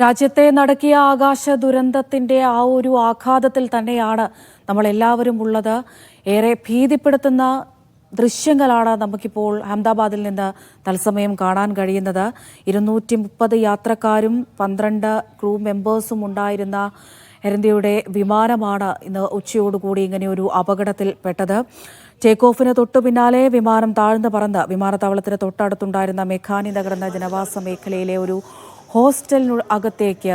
രാജ്യത്തെ നടക്കിയ ആകാശ ദുരന്തത്തിന്റെ ആ ഒരു ആഘാതത്തിൽ തന്നെയാണ് നമ്മൾ എല്ലാവരും ഉള്ളത്. ഏറെ ഭീതിപ്പെടുത്തുന്ന ദൃശ്യങ്ങളാണ് നമുക്കിപ്പോൾ അഹമ്മദാബാദിൽ നിന്ന് തത്സമയം കാണാൻ കഴിയുന്നത്. 230 യാത്രക്കാരും 12 ക്രൂ മെമ്പേഴ്സും ഉണ്ടായിരുന്ന എയർ ഇന്ത്യയുടെ വിമാനമാണ് ഇന്ന് ഉച്ചയോടുകൂടി ഇങ്ങനെയൊരു അപകടത്തിൽ പെട്ടത്. ടേക്ക് ഓഫിന് തൊട്ടു പിന്നാലെ വിമാനം താഴ്ന്നു പറന്ന് വിമാനത്താവളത്തിന് തൊട്ടടുത്തുണ്ടായിരുന്ന മെഖാനി നഗർ എന്ന ജനവാസ മേഖലയിലെ ഒരു ഹോസ്റ്റലിന് അകത്തേക്ക്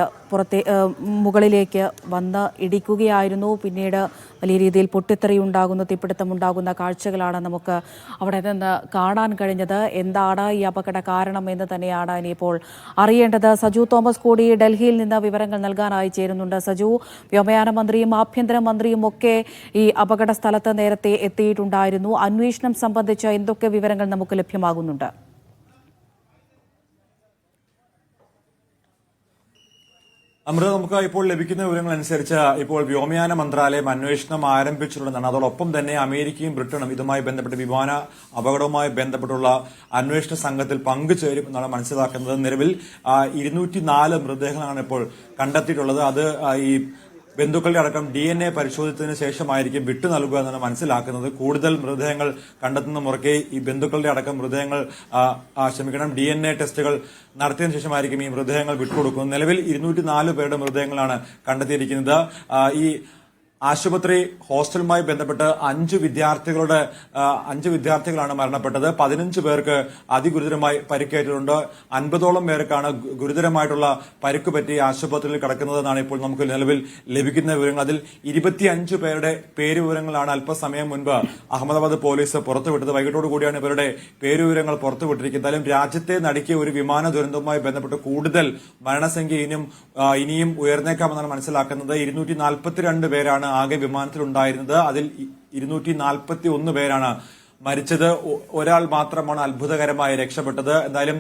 മുകളിലേക്ക് വന്ന് ഇടിക്കുകയായിരുന്നു. പിന്നീട് വലിയ രീതിയിൽ പൊട്ടിത്തെറിയുണ്ടാകുന്ന തീപിടുത്തമുണ്ടാകുന്ന കാഴ്ചകളാണ് നമുക്ക് അവിടെ നിന്ന് കാണാൻ കഴിഞ്ഞത്. എന്താണ് ഈ അപകട കാരണം എന്ന് തന്നെയാണ് ഇനിയിപ്പോൾ അറിയേണ്ടത്. സജു തോമസ് കൂടി ഡൽഹിയിൽ നിന്ന് വിവരങ്ങൾ നൽകാനായി ചേരുന്നുണ്ട്. സജു, വ്യോമയാന മന്ത്രിയും ആഭ്യന്തര മന്ത്രിയും ഒക്കെ ഈ അപകട സ്ഥലത്ത് നേരത്തെ എത്തിയിട്ടുണ്ടായിരുന്നു. അന്വേഷണം സംബന്ധിച്ച എന്തൊക്കെ വിവരങ്ങൾ നമുക്ക് ലഭ്യമാകുന്നുണ്ട്? അമൃത, നമുക്ക് ഇപ്പോൾ ലഭിക്കുന്ന വിവരങ്ങൾ അനുസരിച്ച് ഇപ്പോൾ വ്യോമയാന മന്ത്രാലയം അന്വേഷണം ആരംഭിച്ചിട്ടുണ്ടെന്നാണ്. അതോടൊപ്പം തന്നെ അമേരിക്കയും ബ്രിട്ടനും ഇതുമായി ബന്ധപ്പെട്ട് വിമാന അപകടവുമായി ബന്ധപ്പെട്ടുള്ള അന്വേഷണ സംഘത്തിൽ പങ്കുചേരും എന്നാണ് മനസ്സിലാക്കുന്നത്. നിലവിൽ 204 മൃതദേഹങ്ങളാണ് ഇപ്പോൾ കണ്ടെത്തിയിട്ടുള്ളത്. അത് ഈ ബന്ധുക്കളുടെ അടക്കം DNA പരിശോധിച്ചതിന് ശേഷമായിരിക്കും വിട്ടു നൽകുക എന്നാണ് മനസ്സിലാക്കുന്നത്. കൂടുതൽ മൃതദേഹങ്ങൾ കണ്ടെത്തുന്ന മുറയ്ക്ക് ഈ ബന്ധുക്കളുടെ അടക്കം മൃതദേഹങ്ങൾ DNA ടെസ്റ്റുകൾ നടത്തിയതിനു ശേഷമായിരിക്കും ഈ മൃതദേഹങ്ങൾ വിട്ടുകൊടുക്കുന്നത്. നിലവിൽ 204 പേരുടെ മൃതദേഹങ്ങളാണ് കണ്ടെത്തിയിരിക്കുന്നത്. ഈ ആശുപത്രി ഹോസ്റ്റലുമായി ബന്ധപ്പെട്ട് 5 വിദ്യാർത്ഥികളാണ് മരണപ്പെട്ടത്. 15 പേർക്ക് അതിഗുരുതരമായി പരിക്കേറ്റിട്ടുണ്ട്. 50ഓളം പേർക്കാണ് ഗുരുതരമായിട്ടുള്ള പരിക്ക് പറ്റി ആശുപത്രിയിൽ കിടക്കുന്നതെന്നാണ് ഇപ്പോൾ നമുക്ക് നിലവിൽ ലഭിക്കുന്ന വിവരങ്ങൾ. അതിൽ 25 പേരുടെ പേര് വിവരങ്ങളാണ് അല്പസമയം മുൻപ് അഹമ്മദാബാദ് പോലീസ് പുറത്തുവിട്ടത്. വൈകിട്ടോടു കൂടിയാണ് ഇവരുടെ പേരുവിവരങ്ങൾ പുറത്തുവിട്ടിരിക്കുന്നത്. എന്തായാലും രാജ്യത്തെ നടുക്കിയ ഒരു വിമാന ദുരന്തവുമായി ബന്ധപ്പെട്ട് കൂടുതൽ മരണസംഖ്യ ഇനിയും ഉയർന്നേക്കാമെന്നാണ് മനസ്സിലാക്കുന്നത്. 242 പേരാണ് ആകെ വിമാനത്തിലുണ്ടായിരുന്നത്. അതിൽ 241 പേരാണ് മരിച്ചത്. ഒരാൾ മാത്രമാണ് അത്ഭുതകരമായി രക്ഷപ്പെട്ടത്. എന്തായാലും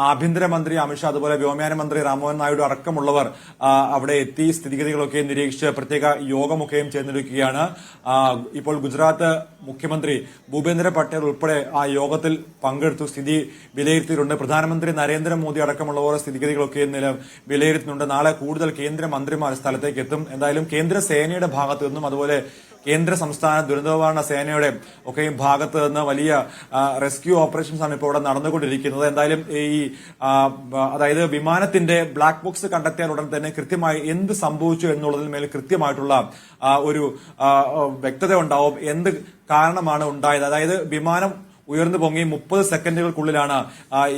ആഭ്യന്തരമന്ത്രി അമിത്ഷാ, അതുപോലെ വ്യോമയാന മന്ത്രി രാംമോഹൻ നായിഡു അടക്കമുള്ളവർ അവിടെ എത്തി സ്ഥിതിഗതികളൊക്കെ നിരീക്ഷിച്ച് പ്രത്യേക യോഗമൊക്കെയും ചേർന്നിരിക്കുകയാണ്. ഇപ്പോൾ ഗുജറാത്ത് മുഖ്യമന്ത്രി ഭൂപേന്ദ്ര പട്ടേൽ ഉൾപ്പെടെ ആ യോഗത്തിൽ പങ്കെടുത്തു സ്ഥിതി വിലയിരുത്തിയിട്ടുണ്ട്. പ്രധാനമന്ത്രി നരേന്ദ്രമോദി അടക്കമുള്ളവർ സ്ഥിതിഗതികളൊക്കെ വിലയിരുത്തുന്നുണ്ട്. നാളെ കൂടുതൽ കേന്ദ്രമന്ത്രിമാർ സ്ഥലത്തേക്ക് എത്തും. എന്തായാലും കേന്ദ്ര സേനയുടെ ഭാഗത്തു നിന്നും അതുപോലെ കേന്ദ്ര സംസ്ഥാന ദുരന്തനിവാരണ സേനയുടെ ഒക്കെയും ഭാഗത്ത് നിന്ന് വലിയ റെസ്ക്യൂ ഓപ്പറേഷൻസ് ആണ് ഇപ്പോൾ ഇവിടെ നടന്നുകൊണ്ടിരിക്കുന്നത്. എന്തായാലും അതായത് വിമാനത്തിന്റെ ബ്ലാക്ക് ബോക്സ് കണ്ടെത്തിയാൽ ഉടൻ തന്നെ കൃത്യമായി എന്ത് സംഭവിച്ചു എന്നുള്ളതിന് മേൽ കൃത്യമായിട്ടുള്ള ഒരു വ്യക്തത ഉണ്ടാവും. എന്ത് കാരണമാണ് ഉണ്ടായത്, അതായത് വിമാനം ഉയർന്നു പൊങ്ങി 30 സെക്കൻഡുകൾക്കുള്ളിലാണ്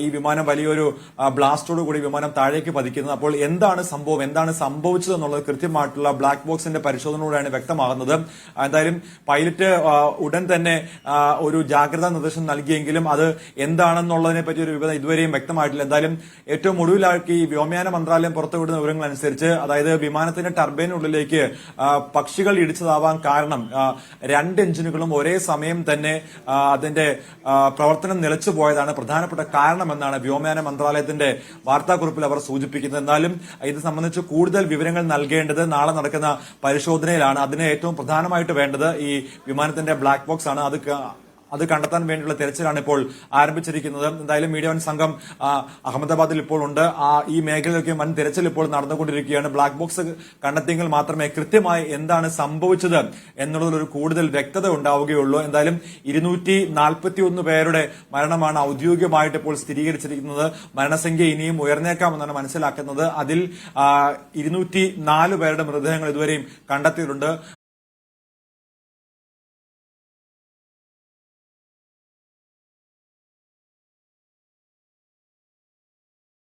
ഈ വിമാനം വലിയൊരു ബ്ലാസ്റ്റോടുകൂടി വിമാനം താഴേക്ക് പതിക്കുന്നത്. അപ്പോൾ എന്താണ് സംഭവം, എന്താണ് സംഭവിച്ചത് എന്നുള്ളത് കൃത്യമായിട്ടുള്ള ബ്ലാക്ക് ബോക്സിന്റെ പരിശോധനയോടെയാണ് വ്യക്തമാകുന്നത്. എന്തായാലും പൈലറ്റ് ഉടൻ തന്നെ ഒരു ജാഗ്രതാ നിർദ്ദേശം നൽകിയെങ്കിലും അത് എന്താണെന്നുള്ളതിനെ പറ്റി ഒരു വിവരം ഇതുവരെയും വ്യക്തമായിട്ടില്ല. എന്തായാലും ഏറ്റവും ഒടുവിലാക്കി ഈ വ്യോമയാന മന്ത്രാലയം പുറത്തുവിടുന്ന വിവരങ്ങൾ അനുസരിച്ച്, അതായത് വിമാനത്തിന്റെ ടർബൈനുള്ളിലേക്ക് പക്ഷികൾ ഇടിച്ചതാവാൻ കാരണം 2 എഞ്ചിനുകളും ഒരേ സമയം തന്നെ അതിന്റെ പ്രവർത്തനം നിലച്ചുപോയതാണ് പ്രധാനപ്പെട്ട കാരണമെന്നാണ് വ്യോമയാന മന്ത്രാലയത്തിന്റെ വാർത്താക്കുറിപ്പിൽ അവർ സൂചിപ്പിക്കുന്നത്. എന്നാലും ഇത് സംബന്ധിച്ച് കൂടുതൽ വിവരങ്ങൾ നൽകേണ്ടത് നാളെ നടക്കുന്ന പരിശോധനയിലാണ്. അതിന് ഏറ്റവും പ്രധാനമായിട്ട് വേണ്ടത് ഈ വിമാനത്തിന്റെ ബ്ലാക്ക് ബോക്സ് ആണ്. അത് കണ്ടെത്താൻ വേണ്ടിയുള്ള തെരച്ചിലാണ് ഇപ്പോൾ ആരംഭിച്ചിരിക്കുന്നത്. എന്തായാലും മീഡിയ വൺ സംഘം അഹമ്മദാബാദിൽ ഇപ്പോൾ ഉണ്ട്. ഈ മേഖലയിലേക്ക് വൻ തെരച്ചിൽ ഇപ്പോൾ നടന്നുകൊണ്ടിരിക്കുകയാണ്. ബ്ലാക്ക് ബോക്സ് കണ്ടെത്തിയെങ്കിൽ മാത്രമേ കൃത്യമായി എന്താണ് സംഭവിച്ചത് എന്നുള്ളതിൽ ഒരു കൂടുതൽ വ്യക്തത ഉണ്ടാവുകയുള്ളൂ. എന്തായാലും 241 പേരുടെ മരണമാണ് ഔദ്യോഗികമായിട്ട് ഇപ്പോൾ സ്ഥിരീകരിച്ചിരിക്കുന്നത്. മരണസംഖ്യ ഇനിയും ഉയർന്നേക്കാമെന്നാണ് മനസ്സിലാക്കുന്നത്. അതിൽ 204 പേരുടെ മൃതദേഹങ്ങൾ ഇതുവരെയും കണ്ടെത്തിയിട്ടുണ്ട്.